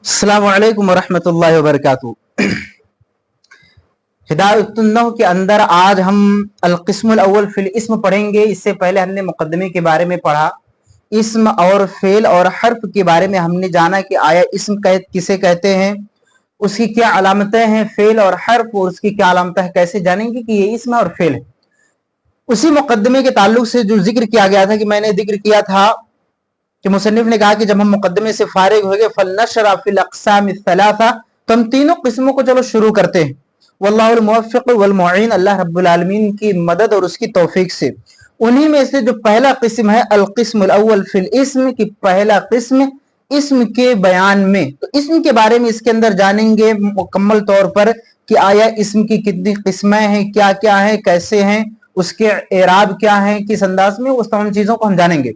अस्सलामु अलैकुम वरहमतुल्लाहि वबरकातुहू। हिदायतुन्नह के अंदर आज हम अल-क़िस्मुल अव्वल फिल इस्म पढ़ेंगे। इससे पहले हमने मुक़द्दमे के बारे में पढ़ा, इस्म और फेल और हर्फ के बारे में हमने जाना कि आया इस्म किसे कहते हैं, उसकी क्या अलामतें हैं, फेल और हर्फ और उसकी क्या अलामतें हैं, कैसे जानेंगे कि ये इस्म और फेल है। उसी मुक़द्दमे के ताल्लुक से जो जिक्र किया गया था कि मैंने जिक्र किया था कि मुसन्निफ ने कहा कि जब हम मुक़द्दमे से फारिग हो गए फलनशरा फिल अक़साम सलासा, तो हम तीनों किस्मों को चलो शुरू करते हैं। वल्लाहुल मुवफ़्फ़िक़ वल मुईन, अल्लाह रब्बुल आलमीन की मदद और उसकी तौफीक से। उन्हीं में से जो पहला किस्म है अल-क़िस्मुल अव्वल फिल इस्म, की पहला किस्म इस्म के बयान में। तो इस्म के बारे में इसके अंदर जानेंगे मुकम्मल तौर पर कि आया इस्म की कितनी किस्में हैं, क्या क्या हैं, कैसे हैं, उसके एराब क्या हैं, किस अंदाज में, उस तमाम चीज़ों को हम जानेंगे।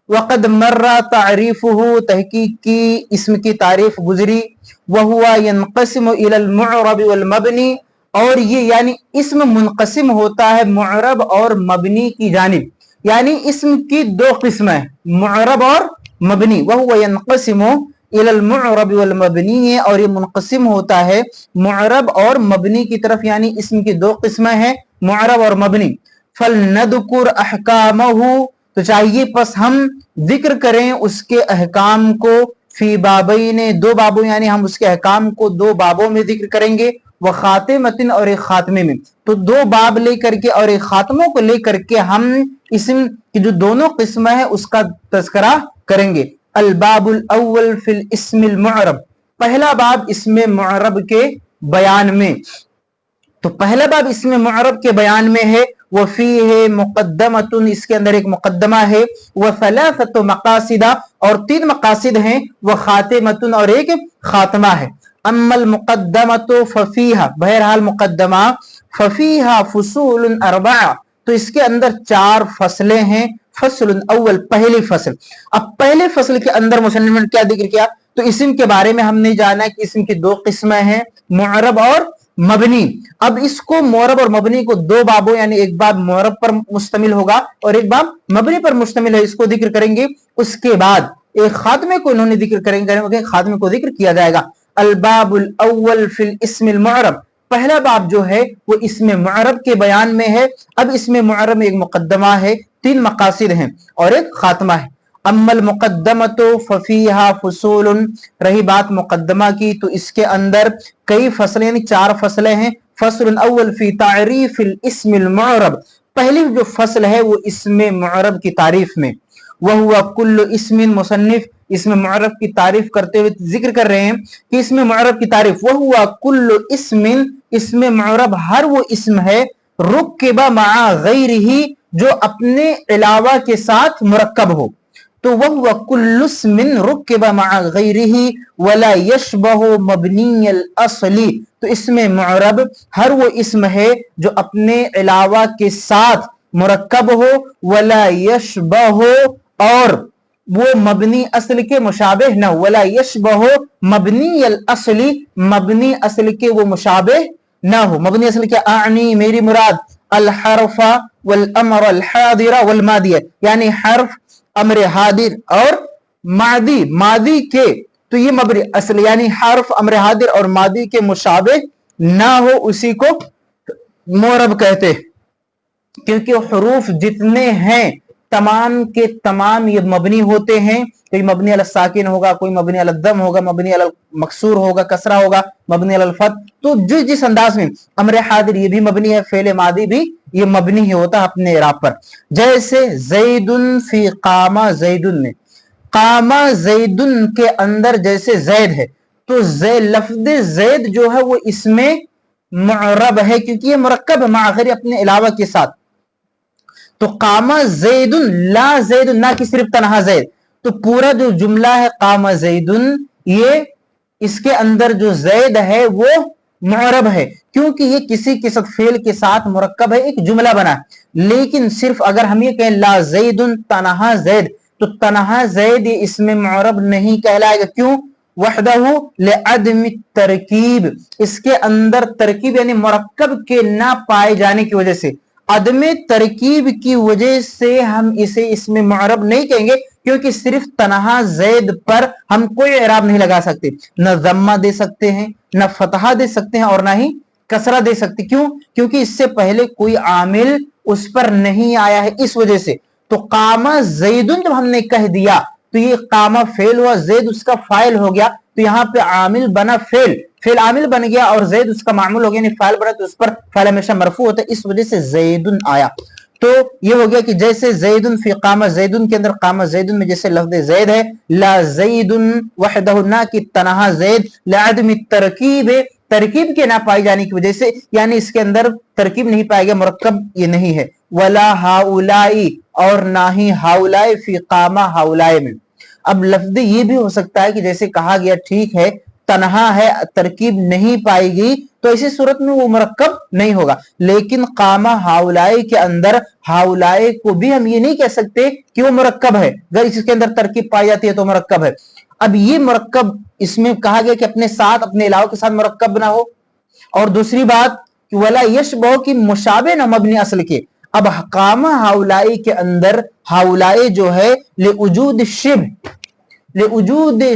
वक़द मर्रा तारीफ़ुहु, तहकीक की इस्म की तारीफ गुजरी। वहुवा यनक़सिमु इलल मुअरब वल मबनी, और ये यानी इस्म मुनक़सिम होता है मुअरब और मबनी की जानिब। यानी इस्म की दो किस्में हैं, मुअरब और मबनी। वहुवा यनक़सिमु इलल मुअरब वल मबनी, और ये मुनक़सिम होता है मुअरब और मबनी की तरफ, यानी इस्म की दो किस्में हैं, मुअरब और मबनी। फलनज़कुर अहकामहु, तो चाहिए बस हम जिक्र करें उसके अहकाम को। फी बाबैन, दो बाबों, यानी हम उसके अहकाम को दो बाबों में जिक्र करेंगे। व खातिमतिन, और एक खात्मे में। तो दो बाब लेकर के और एक खात्मों को लेकर के हम इस्म की जो दोनों किस्में हैं उसका तज़किरा करेंगे। अल बाबुल अव्वल फिल इस्मिल मुअरब, पहला बाब इसमें मुअरब के बयान में। तो पहला बाब इसमें मुअरब के बयान में है। वफी है मुक़द्दमतुन, इसके अंदर एक मुक़द्दमा है। व सलासतु मक़ासिदा, और तीन मक़ासिद हैं। व खातिमतुन, और एक खात्मा है। अम्मल मुक़द्दमतु फफीहा, बहरहाल मुक़द्दमा, फफीहा फुसूलुन अर्बआ, तो इसके अंदर चार फसलें हैं। फसलुन अव्वल, पहली फसल। अब पहले फसल के अंदर मुसन्निफ ने क्या जिक्र किया, तो इस्म के बारे में हमने जाना कि इस्म की दो किस्में हैं, मुअरब और मबनी। अब इसको मुअरब और मबनी को दो बाबों, यानी एक बाब मुअरब पर मुश्तमिल होगा और एक बाब मबनी पर मुश्तमिल है, इसको जिक्र करेंगे। उसके बाद एक खात्मे को इन्होंने जिक्र करेंगे, खात्मे को जिक्र किया जाएगा। अल बाबुल अव्वल फिल इस्मिल मुअरब, पहला बाब जो है वो इसमें मुअरब के बयान में है। अब इसमें मुअरब में एक मुक़द्दमा है, तीन मक़ासिद हैं और एक खात्मा है। अम्मल मुक़द्दमतु फफीहा फुसूलुन, रही बात मुक़द्दमा की, तो इसके अंदर कई फसलें, यानी चार फसलें हैं। फसलुन अव्वल फी तारीफ़िल इस्मिल मुअरब, पहली जो फसल है वो इसमें मुअरब की तारीफ में। वह हुआ कुल्लु इस्मिन, मुसन्निफ इसमें मुअरब की तारीफ करते हुए जिक्र कर रहे हैं कि इसमें मुअरब की तारीफ। वह हुआ कुल्लु इस्मिन, इसमें मुअरब हर वो इस्म है, रुक्किबा मआ गैरिही, जो अपने अलावा के साथ मुरक्कब हो। तो वह कुल्लुस्मिन रुक्किबा मआ गैरिही वला यशबहु मबनीयल असली, तो इसमें मुअरब हर वो इस्म है जो अपने अलावा के साथ मुरक्कब हो। वला यशबहु, और वो मबनी असल के मुशाबिह न हो। वला यशबहु मबनीयल असली, मबनी असल के वो मुशाबिह न हो। मबनी असल के आनी, मेरी मुराद अल हरफा वल अमर अल हादिरा वल मादिया, यानी हर्फ, अमर हादिर और मादी, मादी के, तो ये मबनी असल यानी हर्फ, अमर हादिर और मादी के मुशाबिह ना हो, उसी को मुअरब कहते हैं। क्योंकि हुरूफ जितने हैं तमाम के तमाम ये मबनी होते हैं। कोई मबनी अल साकिन होगा, कोई मबनी अल दम होगा, मबनी अल मकसूर होगा, कसरा होगा, मबनी अल फत। तो जिस अंदाज में अमर हादिर ये भी मबनी है, फेल मादी भी ये मबनी ही होता है अपने इराब पर। जैसे ज़ैदुन फी कामा ज़ैदुन में, कामा ज़ैदुन के अंदर जैसे ज़ैद है, तो लफ्ज़ ज़ैद जो है वो इसमें मुअरब है, क्योंकि ये मुरक्कब है माग़िर अपने अलावा के साथ। तो कामा ज़ैदुन, ला ज़ैदुन, ना कि सिर्फ तनहा ज़ैद। तो पूरा जो जुमला है कामा ज़ैदुन, ये इसके अंदर जो ज़ैद है वो मुअरब है, क्योंकि ये किसी के साथ फेल के साथ मुरक्कब है, एक जुमला बना है। लेकिन सिर्फ अगर हम ये कहें ला ज़ैदुन तनहा ज़ैद, तो तनहा ज़ैद ये इसमें मुअरब नहीं कहलाएगा। क्यों? वहदहु लिअदमी तरकीब, इसके अंदर तरकीब यानी मुरक्कब के ना पाए जाने की वजह से, अदम तरकीब की वजह से हम इसे इसमें मुअरब नहीं कहेंगे, क्योंकि सिर्फ तनहा जैद पर हम कोई इराब नहीं लगा सकते, न जम्मा दे सकते हैं, न फतहा दे सकते हैं और ना ही कसरा दे सकते। क्यों? क्योंकि इससे पहले कोई आमिल उस पर नहीं आया है, इस वजह से। तो कामा जैदुन जब हमने कह दिया तो ये कामा फेल हुआ, जैद उसका फाइल हो गया, तो यहाँ पे आमिल बना फेल, फेल आमिल बन गया और जैद उसका मामूल हो गया, यानी फाइल बना, तो उस पर फाइल हमेशा मरफू होता है, इस वजह से जैदुन आया। तो ये हो गया कि जैसे जैदुन फी कामा जैदुन के अंदर कामा जैदुन में जैसे लफ्ज जैद है, ला जैदुन वहदहु, ना कि तनहा जैद, लादमी तरकीब, तरकीब के ना पाई जाने की वजह से, यानी इसके अंदर तरकीब नहीं पाया गया, मुरक्कब ये नहीं है। वला हाउलाई, और ना ही हाउलाई फी कामा हाउलाई में। अब लफ्ज ये भी हो सकता है कि जैसे कहा गया ठीक है तनहा है, तरकीब नहीं पाएगी, तो इसी सूरत में वो मुरक्कब नहीं होगा, लेकिन कामा हाउलाई के अंदर हाउलाई को भी हम ये नहीं कह सकते कि वो मुरक्कब है, अगर इसके अंदर तरकीब पाई जाती है तो मुरक्कब है। अब ये मुरक्कब, इसमें कहा गया कि अपने साथ, अपने अलावा के साथ मुरक्कब ना हो, और दूसरी बात कि वला यशबह की मुशाबे न मबनी असल के। अब कामा हाउलाई के अंदर हाउलाई जो है लिउजूद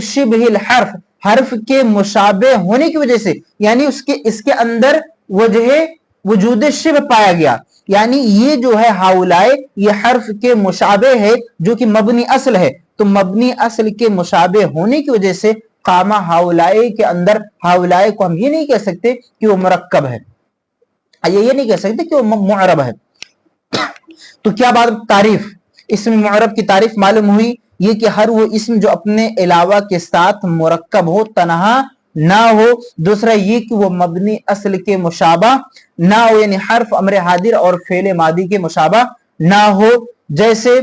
शिब्हिल हर्फ, हर्फ के मुशाबे होने की वजह से, यानी उसके इसके अंदर वजह वजूद शिब पाया गया, यानी ये जो है हाउलाए ये हर्फ के मुशाबे है जो कि मबनी असल है, तो मबनी असल के मुशाबे होने की वजह से कामा हाउलाए के अंदर हाउलाए को हम ये नहीं कह सकते कि वो मुरक्कब है, ये नहीं कह सकते कि वो मुअरब है। तो क्या बात, तारीफ, इसमें मुअरब की तारीफ मालूम हुई, ये कि हर वो इसम जो अपने अलावा के साथ मुरक्कब हो, तनहा ना हो। दूसरा ये कि वो मबनी असल के मुशाबा ना हो, यानी हर्फ अमर हादिर और फेले मादी के मुशाबा ना हो। जैसे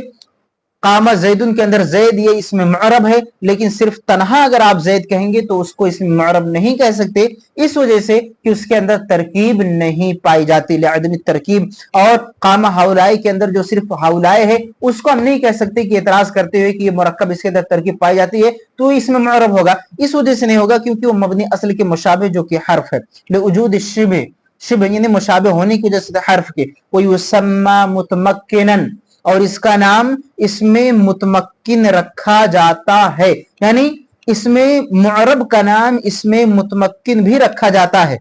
कामा जैदुन के अंदर जैद ये इसमें मुअरब है, लेकिन सिर्फ तनहा अगर आप जैद कहेंगे तो उसको इसमें मुअरब नहीं कह सकते, इस वजह से कि उसके अंदर तरकीब नहीं पाई जाती, लिअदमी तरकीब। और कामा हाउलाए के अंदर जो सिर्फ हाउलाए है उसको हम नहीं कह सकते कि एतराज करते हुए कि ये मुरक्कब इसके अंदर तरकीब पाई जाती है तो इसमें मुअरब होगा, इस वजह से नहीं होगा क्योंकि वो मबनी असल के मुशाबे जो कि हर्फ है, लिवजूद शिबह, शिबह यानी मुशाबे होने की वजह से हर्फ के। वो युसम्मा मुतमक्किनन, और इसका नाम इसमें मुतमक्किन रखा जाता है, यानी इसमें मुअरब का नाम इसमें मुतमक्किन भी रखा जाता है।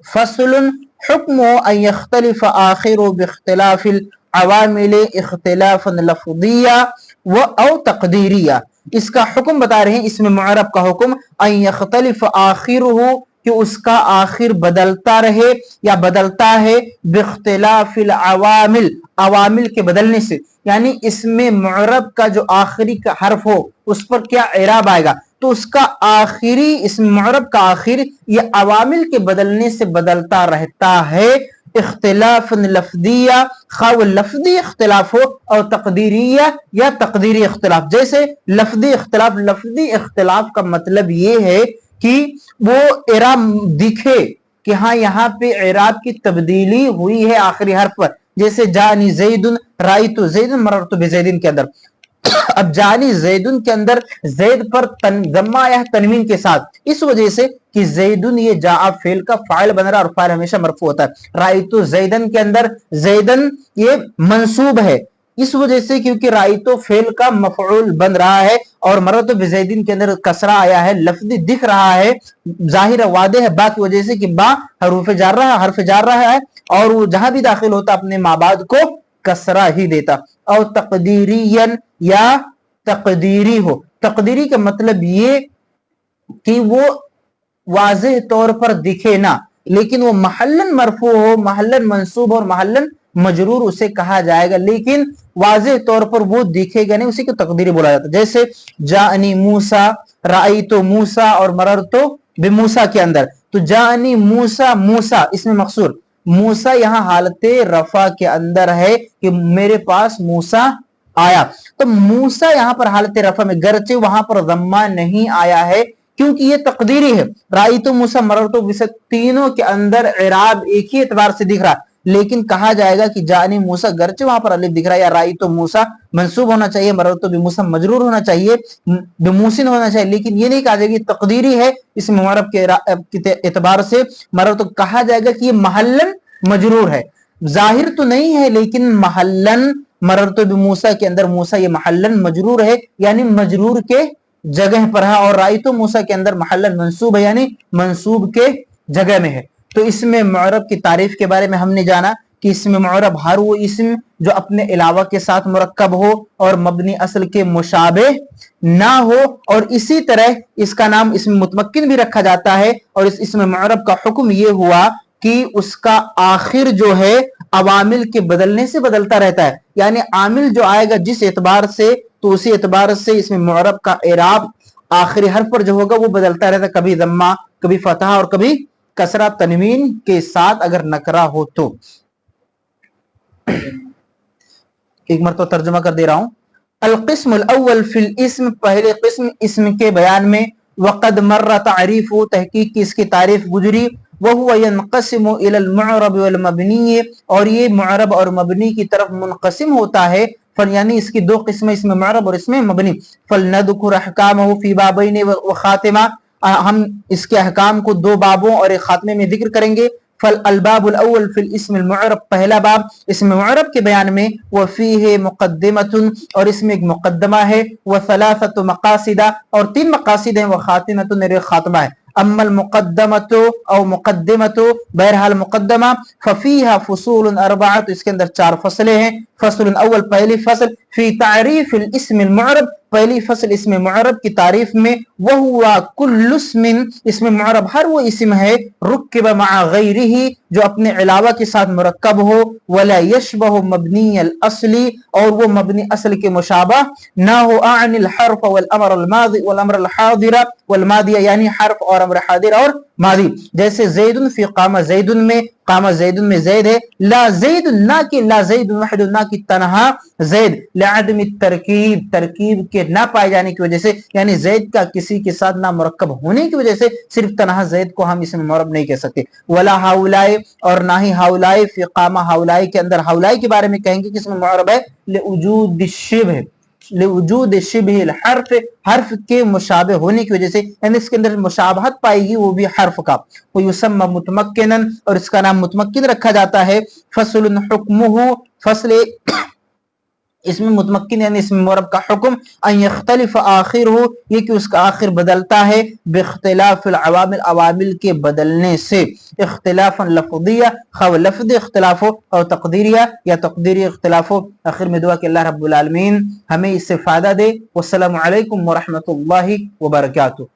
फस्लुन हुक्मु अन यख्तलिफ आखिरु बिख्तिलाफिल अवामिल इख्तिलाफन लफ्ज़िया व औ तक़दीरिया। इसका हुक्म बता रहे हैं, इसमें मुअरब का हुक्म, अन यख्तलिफ आखिरुहु कि उसका आखिर बदलता रहे या बदलता है, बिख्तिलाफिल अवामिल, अवामिल के बदलने से, यानी इसमें मुअरब का जो आखिरी का हर्फ हो उस पर क्या इराब आएगा, तो उसका आखिरी, इस मुअरब का आखिर ये अवामिल के बदलने से बदलता रहता है। इख्तिलाफन लफ्दिया, खा वो लफ्दी इख्तिलाफ हो और तकदीरिया या तकदीरी इख्तिलाफ। जैसे लफ्दी इख्तिलाफ, लफ्दी इख्तिलाफ का मतलब ये है कि वो इराब दिखे कि हाँ यहाँ पे इराब की तब्दीली हुई है आखिरी हर्फ पर, जैसे जानी जैदुन राइतु जैदुन मररतु बिजैदिन के अंदर। अब जानी जैदुन के अंदर जैद पर जम्मा आया है तनवीन के साथ, इस वजह से कि जैदुन ये जा फेल का फाइल बन रहा है और फाइल हमेशा मरफू होता है। राइतु जैदन के अंदर जैदन ये मंसूब है, इस वजह से क्योंकि राइतो फेल का मफऊल बन रहा है, और मररतु बिजैदिन के अंदर कसरा आया है, लफ्ज़ दिख रहा है, जाहिर वादे है बा की वजह से कि बा हरूफ जार रहा है, हर्फ जार रहा है, और वो जहां भी दाखिल होता अपने माबाद को कसरा ही देता। और तकदीरियन या तकदीरी हो, तकदीरी का मतलब ये कि वो वाज़ेह तौर पर दिखे ना, लेकिन वो महल्लन मरफू हो, महल्लन मंसूब और महल्लन मजरूर उसे कहा जाएगा, लेकिन वाज़ेह तौर पर वो दिखेगा नहीं, उसी को तकदीरी बोला जाता है। जैसे जानी मूसा राइतो मूसा और मररतो बिमूसा के अंदर, तो जानी मूसा, मूसा इसमें मकसूर, मूसा यहाँ हालते रफा के अंदर है कि मेरे पास मूसा आया, तो मूसा यहाँ पर हालते रफा में, गरचे वहां पर जम्मा नहीं आया है क्योंकि ये तकदीरी है। राइतो मूसा मररतो बिसा तीनों के अंदर इराब एक ही एतबार से दिख रहा, लेकिन कहा जाएगा कि जानी मूसा, गरचे वहां पर अलिफ दिख रहा है, या राइतो मूसा मंसूब होना चाहिए, मररतो बिमूसा मजरूर होना चाहिए, बिमूसिन होना चाहिए, लेकिन ये नहीं कहा जाएगा तकदीरी है, इस मुअरब के एतबार से मररतो कहा जाएगा कि ये महल्लन मजरूर है, जाहिर तो नहीं है लेकिन महल्लन मररतु बिमूसा के अंदर मूसा ये महल्लन मजरूर है यानी मजरूर के जगह पर है, और राइतो मूसा के अंदर महल्लन मंसूब है यानी मंसूब के जगह में है। तो इसमें मुअरब की तारीफ के बारे में हमने जाना कि इसमें मुअरब हर वो इसम जो अपने अलावा के साथ मुरक्कब हो और मबनी असल के मुशाबे ना हो, और इसी तरह इसका नाम इसमें मुतमक्किन भी रखा जाता है। और इस इसमें मुअरब का हुक्म ये हुआ कि उसका आखिर जो है अवामिल के बदलने से बदलता रहता है, यानी आमिल जो आएगा जिस एतबार से तो उसी एतबार से इसमें मुअरब का एराब आखिरी हर्फ पर जो होगा वो बदलता रहता है, कभी दम्मा कभी फतहा और कभी कसरा तनवीन के साथ अगर नकरा हो तो। एक मरतबा तर्जुमा कर दे रहा हूं। अल-क़िस्मुल अव्वल फिल इस्म, पहले किस्म इस्म के बयान में, वक़द मर्रा तारीफ़ु, तहकीक की इसकी तारीफ गुजरी, वहुवा यनक़सिमु इलल मुअरब वल मबनी, और ये मुअरब और मबनी की तरफ मुनक़सिम होता है। फल यानी इसकी दो किस्में, इसमें मुअरब और इसमें मबनी। फलनज़कुर अहकामहु फ़ी बाबैन व ख़ातिमा, हम इसके अहकाम को दो बाबों और एक खात्मे में जिक्र करेंगे। फल अलबाबुल अव्वल फिल इस्मिल मुअरब, पहला बाब इसमें मुअरब के बयान में, व फीहि मुक़द्दिमतुन, और इसमें एक मुक़द्दमा है, व सलासतु मक़ासिदा, और तीन मक़ासिद हैं, व ख़ातिमतुन, और एक खात्मा है। अम्मल मुक़द्दमतु और मुक़द्दिमतु, बहरहाल मुक़द्दमा, फफ़ीहा फ़ुसूलुन अर्बअ, तो इसके अंदर चार फसलें हैं। फसलुन अव्वल, पहली फसल, फ़ी तारीफ़िल इस्मिल मुअरब, पहली फसल इसमें मुअरब की तारीफ में, वह हुआ कुल्लु इस्मिन, इसमें मुअरब हर वो इस्म है, रुक्किब मअ गैरिही, जो अपने अलावा के साथ मुरक्कब हो, वला यशबहु मबनीयल असली, और वो मबनी असल के मुशाबह ना हो। अनिल हर्फ वल अमर अल मादी वल अमर अल हादिरा वल मादिया, यानी हर्फ और अमर हादिर और मादी। जैसे ज़ैदुन फी क़ामा ज़ैदुन में, क़ामा ज़ैदुन में ज़ैद है, ला ज़ैदुन, ना कि ला ज़ैदुन वहदुन, ना कि तनहा ज़ैद, लिअदम तरकीब, तरकीब के ना पाए जाने की वजह से, यानी ज़ैद का किसी के साथ ना मुरक्कब होने की वजह से सिर्फ तनहा ज़ैद को हम इसमें मुअरब नहीं कह सकते। वला हाउलाए, और ना ही हाउलाए फी क़ामा, हाउलाए के अंदर, हाउलाए के बारे में कहेंगे कि इसमें मुअरब है लिवजूद शिब्ह, लिवजूद शिब्हिल हर्फ, हर्फ के मुशाबे होने की वजह से, यानी इसके अंदर मुशाबहत पाएगी वो भी हर्फ का। वो युसम्मा मुतमक्किनन, और इसका नाम मुतमक्किन रखा जाता है। फसलुन हुक्मुहु, फसले इसमें मुतमक्किन यानी इसमें मुअरब का हुक्म, अन यख्तलिफ आखिरहु, ये कि उसका आखिर बदलता है, बिख्तिलाफिल अवामिल, अवामिल के बदलने से, इख्तिलाफन लफ्ज़िया, खव लफ्ज़ी इख्तिलाफ हो, और तक़दीरिया या तक़दीरी इख्तिलाफ हो। आखिर में दुआ कि अल्लाह रब्बुल आलमीन हमें इससे फ़ायदा दे। वस्सलामु अलैकुम व रहमतुल्लाहि व बरकातुहू।